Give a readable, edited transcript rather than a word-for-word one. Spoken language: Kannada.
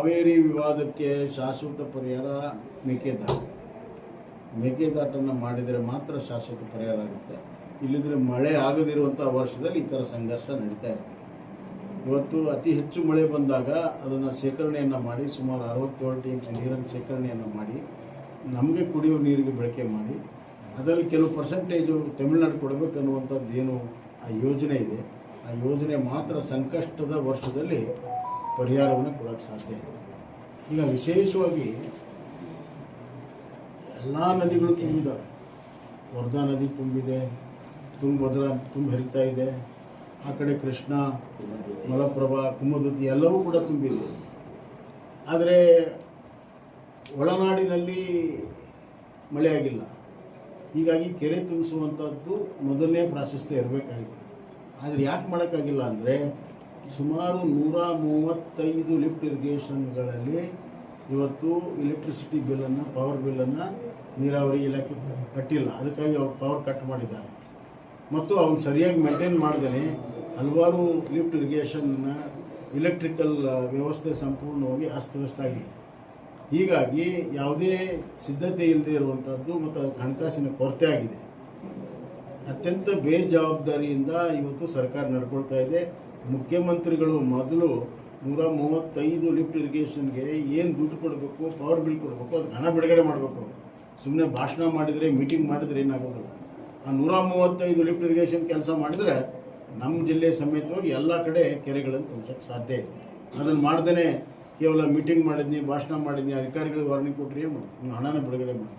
ಕಾವೇರಿ ವಿವಾದಕ್ಕೆ ಶಾಶ್ವತ ಪರಿಹಾರ ಮೇಕೆದಾಟನ್ನು ಮಾಡಿದರೆ ಮಾತ್ರ ಶಾಶ್ವತ ಪರಿಹಾರ ಆಗುತ್ತೆ. ಇಲ್ಲಿದ್ರೆ ಮಳೆ ಆಗದಿರುವಂಥ ವರ್ಷದಲ್ಲಿ ಈ ಥರ ಸಂಘರ್ಷ ನಡೀತಾ ಇರ್ತದೆ. ಇವತ್ತು ಅತಿ ಹೆಚ್ಚು ಮಳೆ ಬಂದಾಗ ಅದನ್ನು ಶೇಖರಣೆಯನ್ನು ಮಾಡಿ ಸುಮಾರು 67 TMC ನೀರನ್ನು ಶೇಖರಣೆಯನ್ನು ಮಾಡಿ ನಮಗೆ ಕುಡಿಯುವ ನೀರಿಗೆ ಬಳಕೆ ಮಾಡಿ ಅದರಲ್ಲಿ ಕೆಲವು ಪರ್ಸೆಂಟೇಜು ತಮಿಳುನಾಡು ಕೊಡಬೇಕನ್ನುವಂಥದ್ದು ಏನು ಆ ಯೋಜನೆ ಇದೆ, ಆ ಯೋಜನೆ ಮಾತ್ರ ಸಂಕಷ್ಟದ ವರ್ಷದಲ್ಲಿ ಪರಿಹಾರವನ್ನು ಕೊಡೋಕ್ಕೆ ಸಾಧ್ಯ ಇದೆ. ಈಗ ವಿಶೇಷವಾಗಿ ಎಲ್ಲ ನದಿಗಳು ತುಂಬಿದ್ದಾವೆ. ವರ್ಧಾ ನದಿ ತುಂಬಿದೆ, ತುಂಗಭದ್ರಾ ಹರಿತಾ ಇದೆ, ಆ ಕಡೆ ಕೃಷ್ಣ, ಮಲಪ್ರಭಾ, ಕುಮದುತಿ ಎಲ್ಲವೂ ಕೂಡ ತುಂಬಿದೆ. ಆದರೆ ಒಳನಾಡಿನಲ್ಲಿ ಮಳೆ ಆಗಿಲ್ಲ. ಹೀಗಾಗಿ ಕೆರೆ ತುಂಬಿಸುವಂಥದ್ದು ಮೊದಲನೇ ಪ್ರಾಶಸ್ತ್ಯ ಇರಬೇಕಾಗಿತ್ತು. ಆದರೆ ಯಾಕೆ ಮಾಡೋಕ್ಕಾಗಿಲ್ಲ ಅಂದರೆ ಸುಮಾರು 135 ಲಿಫ್ಟ್ ಇರಿಗೇಷನ್ಗಳಲ್ಲಿ ಇವತ್ತು ಎಲೆಕ್ಟ್ರಿಸಿಟಿ ಬಿಲ್ಲನ್ನು, ಪವರ್ ಬಿಲ್ಲನ್ನು ನೀರಾವರಿ ಇಲಾಖೆ ಕಟ್ಟಿಲ್ಲ. ಅದಕ್ಕಾಗಿ ಅವ್ರು ಪವರ್ ಕಟ್ ಮಾಡಿದ್ದಾರೆ. ಮತ್ತು ಅವ್ನು ಸರಿಯಾಗಿ ಮೇಂಟೈನ್ ಮಾಡ್ದೇ ಹಲವಾರು ಲಿಫ್ಟ್ ಇರಿಗೇಷನ್ನ ಎಲೆಕ್ಟ್ರಿಕಲ್ ವ್ಯವಸ್ಥೆ ಸಂಪೂರ್ಣವಾಗಿ ಅಸ್ತವ್ಯಸ್ತ ಆಗಿದೆ. ಹೀಗಾಗಿ ಯಾವುದೇ ಸಿದ್ಧತೆ ಇಲ್ಲದೆ ಇರುವಂಥದ್ದು ಮತ್ತು ಹಣಕಾಸಿನ ಕೊರತೆ ಆಗಿದೆ. ಅತ್ಯಂತ ಬೇಜವಾಬ್ದಾರಿಯಿಂದ ಇವತ್ತು ಸರ್ಕಾರ ನಡ್ಕೊಳ್ತಾ ಇದೆ. ಮುಖ್ಯಮಂತ್ರಿಗಳು ಮೊದಲು 135 ಲಿಫ್ಟ್ ಇರಿಗೇಷನ್ಗೆ ಏನು ದುಡ್ಡು ಕೊಡಬೇಕು, ಪವರ್ ಬಿಲ್ ಕೊಡಬೇಕು, ಅದಕ್ಕೆ ಹಣ ಬಿಡುಗಡೆ ಮಾಡಬೇಕು. ಸುಮ್ಮನೆ ಭಾಷಣ ಮಾಡಿದರೆ, ಮೀಟಿಂಗ್ ಮಾಡಿದರೆ ಏನಾಗೋದಿಲ್ಲ. ಆ 135 ಲಿಫ್ಟ್ ಇರಿಗೇಷನ್ ಕೆಲಸ ಮಾಡಿದರೆ ನಮ್ಮ ಜಿಲ್ಲೆ ಸಮೇತವಾಗಿ ಎಲ್ಲ ಕಡೆ ಕೆರೆಗಳನ್ನು ತುಂಬಿಸೋಕ್ಕೆ ಸಾಧ್ಯ ಇದೆ. ಅದನ್ನು ಮಾಡ್ದೇ ಕೇವಲ ಮೀಟಿಂಗ್ ಮಾಡಿದ್ನಿ, ಭಾಷಣ ಮಾಡಿದ್ನಿ, ಅಧಿಕಾರಿಗಳಿಗೆ ವಾರ್ನಿಂಗ್ ಕೊಟ್ಟರೆ ಏನು ಮಾಡ್ತೀನಿ, ನೀವು ಹಣನ ಬಿಡುಗಡೆ ಮಾಡಿ.